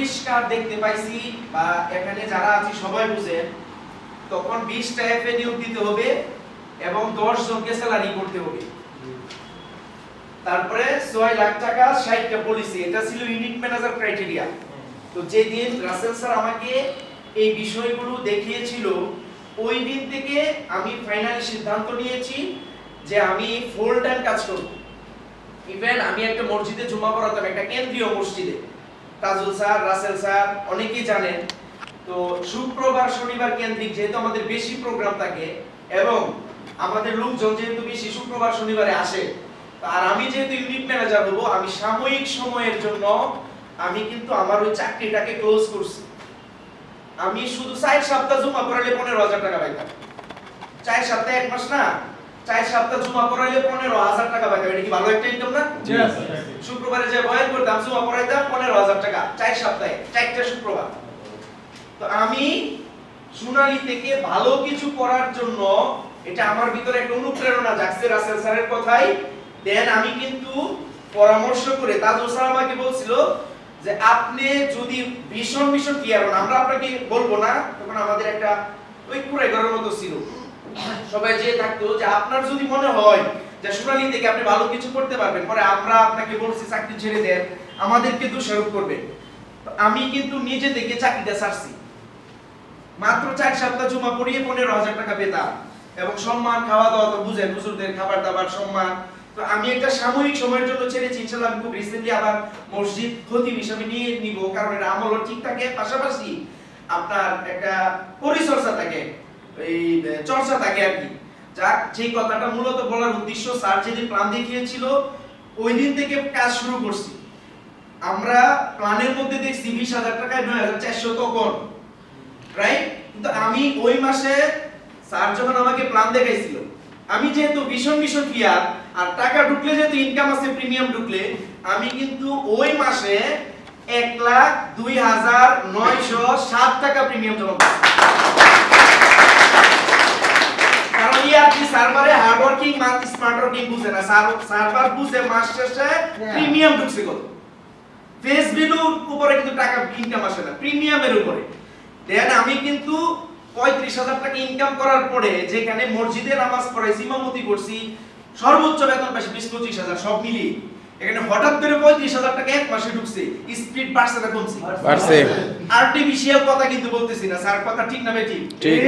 পরিষ্কার দেখতে পাইছি বা এখানে যারা আছি সবাই বুঝেন, তখন 20টা এফএ নিয়োগ দিতে হবে এবং 10 জনকে স্যালারি করতে হবে। তারপরে 6 লাখ টাকা 60টা পলিসি, এটা ছিল ইউনিট ম্যানেজার ক্রাইটেরিয়া। তো যেদিন রাসেল স্যার আমাকে এই বিষয়গুলো দেখিয়েছিল, ওই দিন থেকে আমি ফাইনালি সিদ্ধান্ত নিয়েছি যে আমি ফুল টাইম কাজ করব। ইভেন আমি একটা মসজিদে জুমা পড়াতাম, একটা কেন্দ্রীয় মসজিদে। তাজুল স্যার, রাসেল স্যার অনেকেই জানেন। তো শুক্রবার শনিবার কেন্দ্রিক যেহেতু আমাদের বেশি প্রোগ্রাম থাকে এবং আমাদের লোকজন যেহেতু বেশি শুক্রবার শনিবারে আসে, আর আমি যেহেতু ইউনিট ম্যানেজার হব, আমি সাময়িক সময়ের জন্য আমি কিন্তু আমার ওই চাকরিটাকে ক্লোজ করছি। আমি শুধু 4 সপ্তাহ জমা করাইলে 15,000 টাকা পাইতাম। 4 সপ্তাহে 1 মাস না, 4 সপ্তাহ জমা করাইলে 15,000 টাকা পাইতাম। এটা কি ভালো একটা ইনকাম না? শুক্রবারে যে বয়ান করতাম, জমা করাইতাম 15,000 টাকা 4 সপ্তাহে, 4টা শুক্রবার। তো আমি সোনালী থেকে ভালো কিছু করার জন্য, এটা আমার ভিতরে একটা অনুপ্রেরণা জাগছে রাসেল স্যারের কথাই। দেন আমি কিন্তু পরামর্শ করে, তাজুল স্যার আমাকে বলছিল যে আপনি যদি ভীষণ ক্লিয়ার হন, আমরা আপনাকে বলবো না, তখন আমাদের একটা ওই কুড়াই ঘরের মতো ছিল, সবাই যে থাকতো, যে আপনার যদি মনে হয় যে সোনালী থেকে আপনি ভালো কিছু করতে পারবেন, পরে আমরা আপনাকে বলছি চাকরি ছেড়ে দেন, আমাদেরকে দোষারোপ করবেন। আমি কিন্তু নিজে থেকে চাকরিটা ছাড়ছি। মাত্র 4 সপ্তাহ জমা পড়িয়ে 15,000 টাকা পেতাম এবং সম্মান, খাওয়া দাওয়া তো বুঝেন, হুজুরদের খাবার দাবার সম্মান। তো আমি একটা সাময়িক সময়ের জন্য ছেড়েছি। ইনশাআল্লাহ আমি খুব রিসেন্টলি আবার মসজিদ খতিব হিসেবে নিয়ে নিব, কারণ এর আমলও ঠিক থাকে, পাশাপাশি আপনার একটা পরিচর্যা থাকে, এই চর্চা থাকে আর কি। যাক, যে কথাটা মূলত বলার উদ্দেশ্য, স্যার যেদিন প্ল্যান দেখিয়েছিল ওই দিন থেকে কাজ শুরু করছি। আমরা প্ল্যানের মধ্যে দেখছি 20,000 টাকায় 9,400 তখন, রাইট? কিন্তু আমি ওই মাসে স্যার যখন আমাকে প্ল্যান দেখাইছিল, আমি যেহেতু ভীষণ ক্লিয়ার, আর টাকা ঢুকলে যেহেতু ইনকাম আছে, প্রিমিয়াম ঢুকলে, আমি কিন্তু ওই মাসে 1,02,907 টাকা প্রিমিয়াম জমা করছি। কারণ কি সার্ভারে হার্ড ওয়ার্কিং মাস স্মার্ট ওয়ার্কিং বুঝে না, সার্ভার বুঝে মাস শেষে প্রিমিয়াম ঢুকছে কত। ফেস ভ্যালুর উপরে কিন্তু টাকা ইনকাম আসে না, প্রিমিয়ামের উপরে। দেন আমি কিন্তু 35,000 টাকা ইনকাম করার পরে, যেখানে মসজিদে নামাজ পড়াইছি, ইমামতি করছি, সর্বোচ্চ বেতন পাইছি 20-25,000 সব মিলিয়ে, এখানে হঠাৎ করে 35,000 টাকা এক মাসে ঢুকছে। স্পিড বাড়ছে না কমছে? বাড়ছে। আর্টিফিশিয়াল কথা কিন্তু বলতেছি না, স্যার কথা ঠিক না বেঠিক? ঠিক।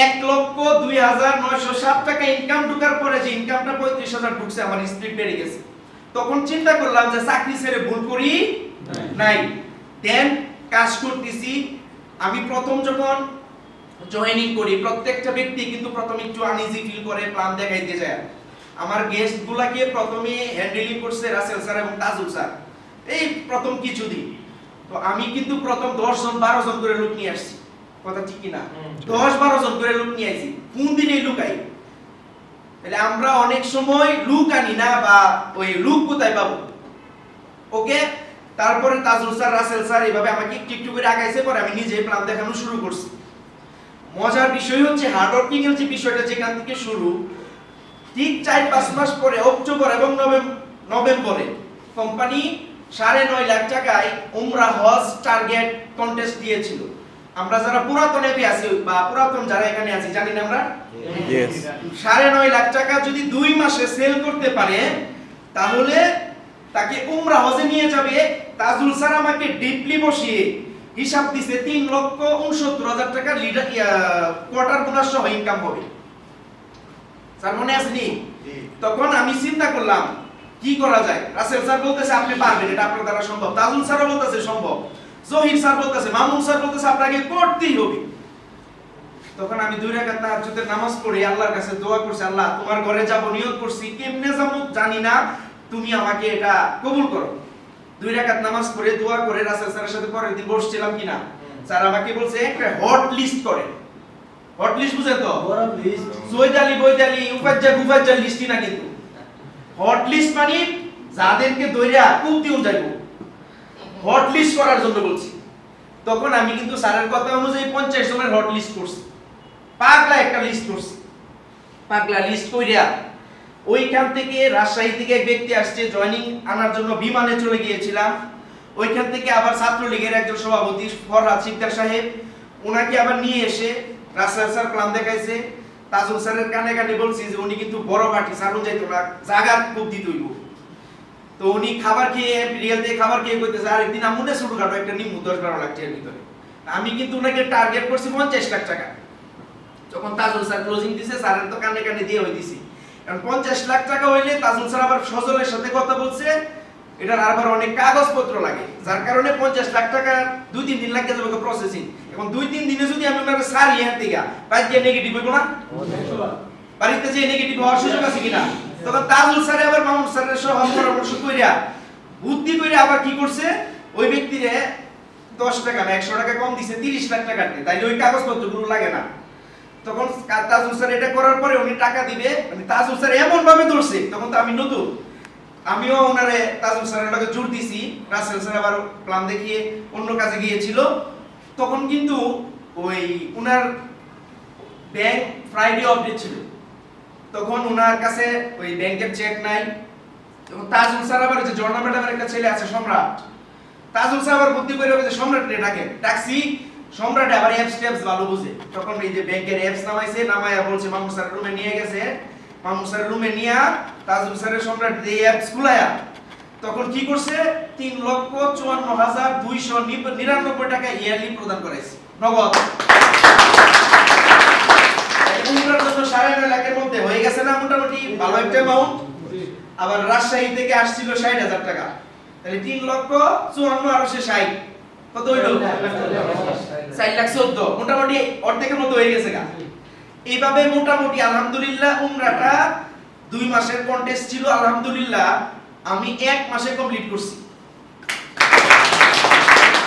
1,02,907 টাকা ইনকাম ঢোকার পরে যে ইনকামটা 35,000 ঢুকছে, আমার স্পিড বেড়ে গেছে। তখন চিন্তা করলাম যে চাকরি ছেড়ে ভুল করি নাই। দেন কাজ করতেছি। আমি প্রথম যখন জয়েনিং করি, প্রত্যেকটা ব্যক্তি কিন্তু প্রথমে একটু আনইজি ফিল করে, প্ল্যান দেখাইতে যায়। আমার গেস্ট গুলাকে প্রথমে হ্যান্ডেলিং করছে রাসেল স্যার এবং তাজুল স্যার এই প্রথম কিছুদিন। তো আমি কিন্তু প্রথম 10 জন 12 জন করে লোক নিয়ে আসছি, কথা ঠিক কি না? 10-12 জন করে লোক নিয়ে আইছি। কোন দিনে লুকাই? তাহলে আমরা অনেক সময় লুক আনি না, বা ওই লুক কোথায় পাবো? ওকে, তারপরে তাজুল স্যার, রাসেল স্যার এইভাবে আমাকে একটু করে আগাইছে, পরে আমি নিজে প্ল্যান দেখানো শুরু করছি। মজার বিষয় হচ্ছে হার্ড ওয়ার্কিং এর যে বিষয়টা যেখান থেকে শুরু, ঠিক 4-5 মাস পরে অক্টোবর এবং নভেম্বরে কোম্পানি 9.5 লাখ টাকায় উমরা হজ টার্গেট কন্টেস্ট দিয়েছিল। আমরা যারা পুরাতন এপি আছি বা পুরাতন যারা এখানে আছি, জানি না আমরা, 9.5 লাখ টাকা যদি 2 মাসে সেল করতে পারে, তাহলে তাকে উমরা হজে নিয়ে যাবে। তাজুল স্যার আমাকে ডিপলি বসিয়ে হিসাব দিছে 3,69,000 টাকা লিডার কোয়ার্টার বোনাস সহ ইনকাম হবে। স্যার মনে আছে নি? তখন আমি চিন্তা করলাম কি করা যায়। রাসেল স্যার বলতেছে আপনি পারবেন, এটা আপনার দ্বারা সম্ভব। তাজুল স্যারও বলতেছে সম্ভব। জহির স্যার বলতেছে, মামুন স্যার বলতেছে আপনাকে করতেই হবে। তখন আমি 2 রাকাত তাহাজ্জুদের নামাজ পড়ে আল্লাহর কাছে দোয়া করছি, আল্লাহ তোমার ঘরে যাব নিয়ত করছি, কেমনে যাবো জানি না, তুমি আমাকে এটা কবুল করো। 2 রাকাত নামাজ পড়ে দোয়া করে রাসেল স্যারের সাথে পরের দিন বসছিলাম কিনা, স্যার আমাকে বলছে একটা হট লিস্ট করে। হট লিস্ট বুঝেন তো? সৈদালি বৈদালি উপাজ্জা লিস্টই না, কিন্তু হট লিস্ট মানে যাদেরকে দইরা খুব দিন যাইবো, হট লিস্ট করার জন্য বলছি। তখন আমি কিন্তু স্যারের কথা অনুযায়ী 50 জনের হট লিস্ট করছি। পাগলা একটা লিস্ট করছি। পাগলা লিস্ট কইরা ওইখান থেকে রাজশাহী থেকে এক ব্যক্তি আসছে জয়েনিং আনার জন্য, বিমানে চলে গিয়েছিলাম। ওইখান থেকে আবার ছাত্রলীগের একজন সভাপতি ফরহাদ শিকদার সাহেব ওনাকে আবার নিয়ে এসে রাসেল স্যার প্ল্যান দেখাইছে। তাজুল স্যারের কানে কানে বলছি যে উনি কিন্তু বড় পার্টি সারুন যাইতো না, জায়গা খুব দিত হইব। তো উনি খাবার খেয়ে রিয়েল দিয়ে খাবার খেয়ে কইতেছে আরেকদিন আমুনে ছোটখাটো একটা নিমু 10-12 লাখ টাকার ভিতরে। আমি কিন্তু ওনাকে টার্গেট করছি 50 লাখ টাকা। যখন তাজুল স্যার ক্লোজিং দিছে স্যারের তো কানে কানে দিয়ে হই দিছি, কারণ 50 লাখ টাকা হইলে তাজুল স্যার আবার সজলের সাথে কথা বলছে এটার আবার অনেক কাগজপত্র লাগে, যার কারণে 50 লাখ টাকা 2-3 দিন লাগে যাবে প্রসেসিং। এখন 2-3 দিনে যদি আমি ওনাকে সারি হ্যাঁ থেকে বাইরে গিয়ে নেগেটিভ হইব না, বাড়িতে যে নেগেটিভ হওয়ার সুযোগ আছে কিনা। তখন তাজুল স্যার আবার মামুন স্যারের সহ পরামর্শ কইরা বুদ্ধি কইরা আবার কি করছে, ওই ব্যক্তিরে 10 টাকা না 100 টাকা কম দিছে 30 লাখ টাকা দিয়ে, তাইলে ওই কাগজপত্রগুলো লাগে না। তখন তাজুল স্যার এটা করার পরে উনি টাকা দিবে, মানে তাজুল স্যার এমন ভাবে ধরছে, তখন তো আমি নতুন, আমিও ওনারে তাজুল স্যারের লগে জোর দিছি। রাসেল স্যার আবার প্ল্যান দেখিয়ে অন্য কাজে গিয়েছিল। তখন কিন্তু ওই উনার ব্যাংক ফ্রাইডে আপডেট ছিল, তখন উনার কাছে ওই ব্যাংকের চেক নাই। তখন তাজুল স্যার আবার যে জর্না ম্যাডামের একটা ছেলে আছে সম্রাট, তাজুল স্যার আবার বুদ্ধি করে যে সম্রাটকে ডাকে, ট্যাক্সি সম্রাট আবার অ্যাপস ট্যাপস ভালো বুঝে। তখন এই যে ব্যাংকের অ্যাপস নামাইছে, নামায়া বলছে মামুন স্যার রুমে নিয়ে গেছে, মামুন স্যার রুমে নিয়া তাজুল স্যারের সম্রাট এই অ্যাপস খুলায়া তখন কি করছে 3,54,299 টাকা ইয়ারলি প্রদান করাইছে নগদ। উমরার জন্য 9.5 লাখের মধ্যে হয়ে গেছে না মোটামুটি ভালো একটা অ্যামাউন্ট। আবার রাজশাহী থেকে আসছিল 60,000 টাকা, তাহলে 3,54,000 আর 60 কত হইল 4,14,000, মোটামুটি অর্ধেকের মতো হয়ে গেছে গা। এইভাবে মোটামুটি আলহামদুলিল্লাহ উমরাটা 2 মাসের কন্টেস্ট ছিল, আলহামদুলিল্লাহ আমি 1 মাসে কমপ্লিট করছি।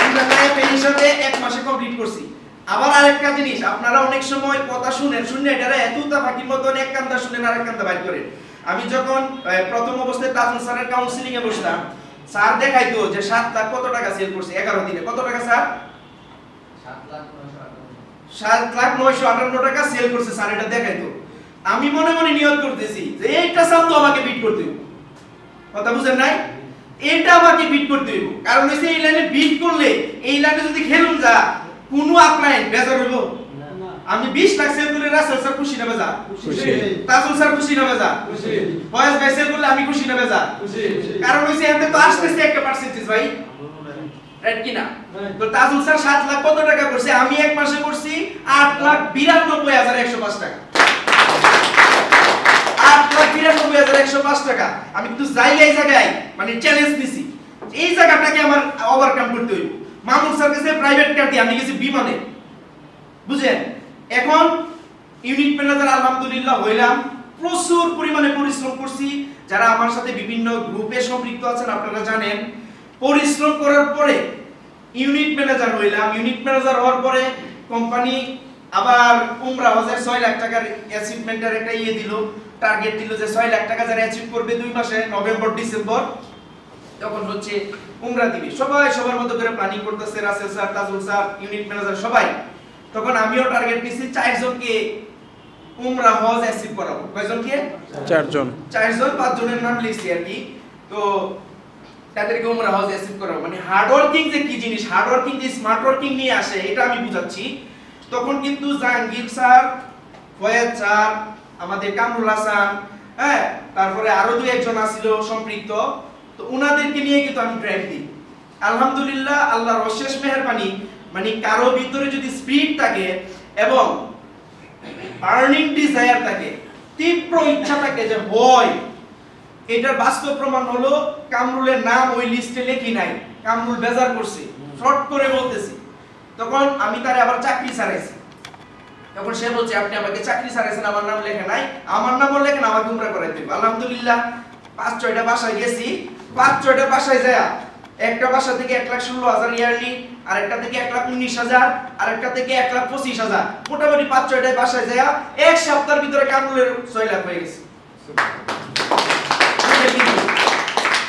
উমরাটা পেশাতে 1 মাসে কমপ্লিট করছি। আবার আরেকটা জিনিস, আপনারা অনেক সময় কথা শুনেন, শুনে এটারে এতটা ফাঁকির মতন এক কান্দা শুনেন আরেক কান্দা বাইর করেন। আমি যখন প্রথম অবস্থায় তাজুল স্যারের কাউন্সিলিং এ বসতাম, স্যার দেখাইতো যে 7 লাখ কত টাকা সেল করছে 11 দিনে, কত টাকা স্যার 7,958 টাকা সেল করছে স্যার, এটা দেখাইতো। আমি মনে মনে নিয়ত করতেছি যে এইটা স্যার তো আমাকে বিট করতে হবে, কথা বুঝেন নাই, এটা আমাকে বিট করতে হবে। কারণ হইছে এই লাইনে বিট করলে এই লাইনে যদি খেলুন যা কোনো আপলাইন বেজার হইব না। আমি 20 লাখ সেল করে রাসেল স্যার খুশি না বেজার খুশি, তাজুল স্যার খুশি না বেজার খুশি, ফয়েজ ভাই সেল করলে আমি খুশি না বেজার খুশি। কারণ হইছে এতে তো আসতেছে একটা পার্সেন্টেজ ভাই, রাইট কি না? তো তাজুল স্যার 7 লাখ কত টাকা করছে, আমি এক মাসে করছি 8,92,105 টাকা, 8,92,105 টাকা। আমি কিন্তু জায়গায় জায়গায় মানে চ্যালেঞ্জ দিছি, এই জায়গাটাকে আমার ওভারকাম করতে হইব। মামুন স্যার কাছে প্রাইভেট কার দিয়ে আমি গেছি বিমানে, বুঝেন। এখন ইউনিট ম্যানেজার আলহামদুলিল্লাহ হইলাম, প্রচুর পরিমাণে পরিশ্রম করছি। যারা আমার সাথে বিভিন্ন গ্রুপে সম্পৃক্ত আছেন আপনারা জানেন, পরিশ্রম করার পরে ইউনিট ম্যানেজার হইলাম। ইউনিট ম্যানেজার হওয়ার পরে কোম্পানি আবার উমরা হজের 6 লাখ টাকার অ্যাচিভমেন্টের একটা দিল, টার্গেট দিল যে 6 লাখ টাকা যারা অ্যাচিভ করবে 2 মাসে নভেম্বর ডিসেম্বর, তখন হচ্ছে উমরা দিবে। সবাই সবার মতো করে প্ল্যানিং করতেছে, Russell sir, Tajul sir, unit manager সবাই। তখন আমিও টার্গেট নিছি 4 জনকে উমরা হজ অ্যাচিভ করাবো। কয়জনকে? 4 জন, 5 জনের নাম লিখছি আর কি। তো তাদেরকে উমরা হজ অ্যাচিভ করাবো। মানে হার্ড ওয়ার্কিং যে কি জিনিস, হার্ড ওয়ার্কিং যে স্মার্ট ওয়ার্কিং নিয়ে আসে এটা আমি বুঝাচ্ছি। তখন কিন্তু জাহাঙ্গীর স্যার, ফয়েজ স্যার, আমাদের কামরুল হাসান, হ্যাঁ, তারপরে আরো 2-1 জন আছিল সম্পৃক্ত। তো উনাদেরকে নিয়ে কিন্তু আমি ড্রাইভ দিই। আলহামদুলিল্লাহ আল্লাহর অশেষ মেহেরবানি, মানে কারো ভিতরে যদি স্পিড থাকে এবং বার্নিং ডিজায়ার থাকে, তীব্র ইচ্ছা থাকে যে হয়, এটার বাস্তব প্রমাণ হলো কামরুলের নাম ওই লিস্টে লেখি নাই, কামরুল বেজার করছে, শর্ট করে বলতেছি। তখন আমি তারে আবার চাকরি ছাড়াইছি। তখন সে বলছে আপনি আমাকে চাকরি ছাড়াইছেন, আমার নাম লেখা নাই, আমার নামও লেখেন, আমাকে উমরা করাইতে হবে। আলহামদুলিল্লাহ 5-6টা বাসায় গেছি। 5-6টা বাসায় যায়, একটা বাসা থেকে 1,16,000 ইয়ারলি, আরেকটা থেকে 1,19,000, আরেকটা থেকে 1,25,000, মোটামুটি 5-6টায় বাসায় যায় এক সপ্তাহের ভিতরে কামরুলের 6 লাখ হয়ে গেছে।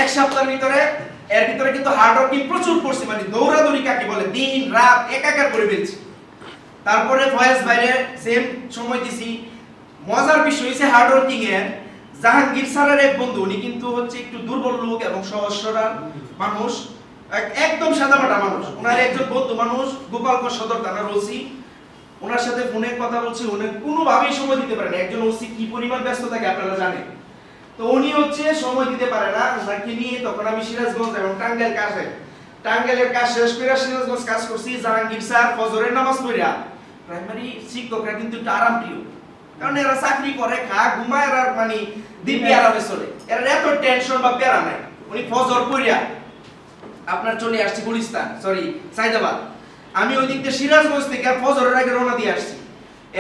এক সপ্তাহের ভিতরে, এর ভিতরে কিন্তু হার্ড ওয়ার্কিং প্রচুর করছি, মানে দৌড়াদৌড়ি কাকে বলে, দিন রাত একাকার করে ফেলছি। তারপরে ফয়েজ ভাইরে সেম সময় দিছি। মজার বিষয় হইছে হার্ড ওয়ার্কিং এর জাহাঙ্গীর স্যারের এক বন্ধু, উনি কিন্তু হচ্ছে একটু দুর্বল লোক এবং সহজ সরল মানুষ। একদম সাদামাটা মানুষ, ওনার একজন বন্ধু মানুষ, গোপালগঞ্জ সদর থানার ওসি। ওনার সাথে ফোনে কথা বলছি, উনি কোনোভাবেই সময় দিতে পারেন। একজন ওসি কি পরিমাণ ব্যস্ত থাকে আপনারা জানেন। তো উনি হচ্ছে সময় দিতে পারে না ওনাকে নিয়ে। তখন আমি সিরাজগঞ্জ এবং টাঙ্গাইল কাজে, টাঙ্গাইলের কাজ শেষ করে সিরাজগঞ্জ কাজ করছি। জাহাঙ্গীর স্যার ফজরের নামাজ পড়িয়া, প্রাইমারি শিক্ষকরা কিন্তু একটু আরাম প্রিয়, কারণ এরা চাকরি করে, খা ঘুমায়, এরা মানে দিব্যি আরামে চলে, এর এত টেনশন বা প্যারা নাই। উনি ফজর পড়িয়া আপনার চলে আসছি গুলিস্তান, সরি সাইদাবাদ। আমি ওই দিক থেকে সিরাজগঞ্জ থেকে ফজরের আগে রওনা দিয়ে আসছি।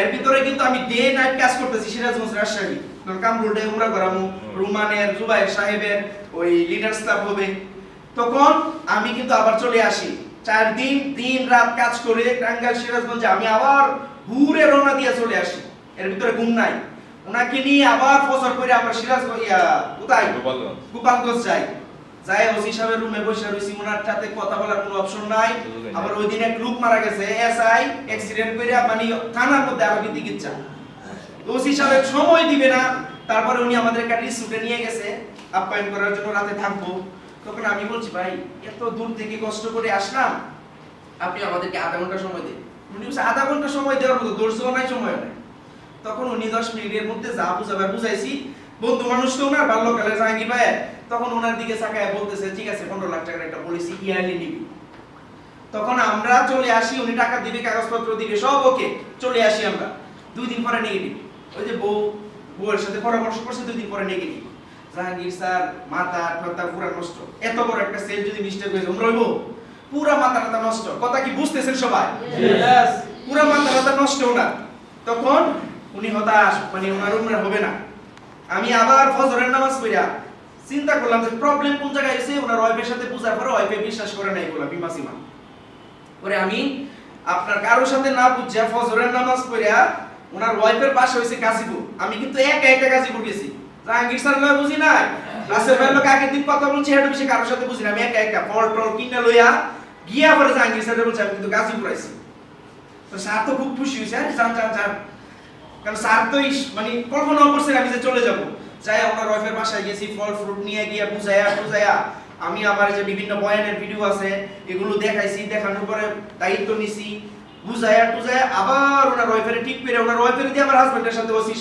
এর ভিতরে কিন্তু আমি ডে নাইট কাজ করতেছি সিরাজগঞ্জ রাজশাহী, কারণ কামরুলডে উমরা করামু, রুমানের জুবাইর সাহেবের ওই লিডার্স ক্লাব হবে। তখন আমি কিন্তু আবার চলে আসি 4 দিন দিন রাত কাজ করে টাঙ্গাইল সিরাজগঞ্জে আমি আবার ঘুরে রওনা দিয়ে চলে আসি। এর ভিতরে ঘুম নাই। ওনাকে নিয়ে আবার ফজর করে আমরা সিরাজগঞ্জ কোথায় গোপালগঞ্জ যাই। যাই ওসি সাহেবের রুমে বসে রইছি, ওনার সাথে কথা বলার কোনো অপশন নাই। আবার ওই দিন এক লোক মারা গেছে, এসআই অ্যাক্সিডেন্ট করে, মানে থানার মধ্যে আরবি চিকিৎসা। ওসি সাহেব সময় দিবে না, তারপরে উনি আমাদের একটা রিসোর্টে নিয়ে গেছে আপ্যায়ন করার জন্য, রাতে থাকবো। তখন আমি বলছি ভাই এত দূর থেকে কষ্ট করে আসলাম, আপনি আমাদেরকে আধা ঘন্টা সময় দিন। উনি বলছে আধা ঘন্টা সময় দেওয়ার মতো দর্শও নাই, সময় নাই। তখন উনি 10 মিনিটের মধ্যে যা বুঝাবার বুঝাইছি। বন্ধু মানুষ তো ওনার বাল্যকালে জাহাঙ্গীর ভাই, তখন ওনার দিকে তাকায় বলতেছে ঠিক আছে 15 লাখ টাকার একটা পলিসি ইয়ারলি নিবি। তখন আমরা চলে আসি, উনি টাকা দিবে, কাগজপত্র দিবে, সব ওকে, চলে আসি আমরা। 2 দিন পরে নেগেটিভ। ওই যে বউয়ের সাথে পরামর্শ করছে, 2 দিন পরে নেগেটিভ। জাহাঙ্গীর স্যার মাথা ঠাতা পুরা নষ্ট। এত বড় একটা সেল যদি মিস্টেক হয়ে যায় আমরা হইব, পুরা মাথা টাতা নষ্ট। কথা কি বুঝতেছেন সবাই? यस, পুরা মাথা টাতা নষ্ট ওনার। তখন উনি হতাশ, মানে ওনার উমরা হবে না। আমি আবার ফজরের নামাজ পড়া চিন্তা করলাম যে প্রবলেম কোন জায়গায় এসে। ওনার ওয়াইফের সাথে বুঝার পরে ওয়াইফে বিশ্বাস করে নাই, বলা বিমাসিমা পরে আমি আপনার কারোর সাথে না বুঝা ফজরের নামাজ পড়া, ওনার ওয়াইফের পাশে হইছে গাজীপুর। আমি কিন্তু একা একা গাজীপুর গেছি, জাহাঙ্গীর স্যার লয় বুঝি নাই, রাসেল ভাই লোক আগের দিন কথা বলছি, হেড অফিসে কারোর সাথে বুঝি না। আমি একা একা ফল টল কিনা লইয়া গিয়া পরে জাহাঙ্গীর স্যারের বলছি আমি কিন্তু গাজীপুর আইছি। তো স্যার তো খুব খুশি হইছে, আরে যান যান যান, কারণ স্যার তো মানে কল্পনা করছেন আমি যে চলে যাব। যাই ওনার ওয়াইফের বাসায় গেছি, ফল ফ্রুট নিয়ে গিয়া বুঝায়া আমি আমার যে বিভিন্ন বয়ানের ভিডিও আছে এগুলো দেখাইছি। দেখানোর পরে দায়িত্ব নিছি, বুঝায়া আবার ওনার ওয়াইফের ঠিক করে, ওনার ওয়াইফের দিয়ে আমার হাজবেন্ডের সাথে ওসি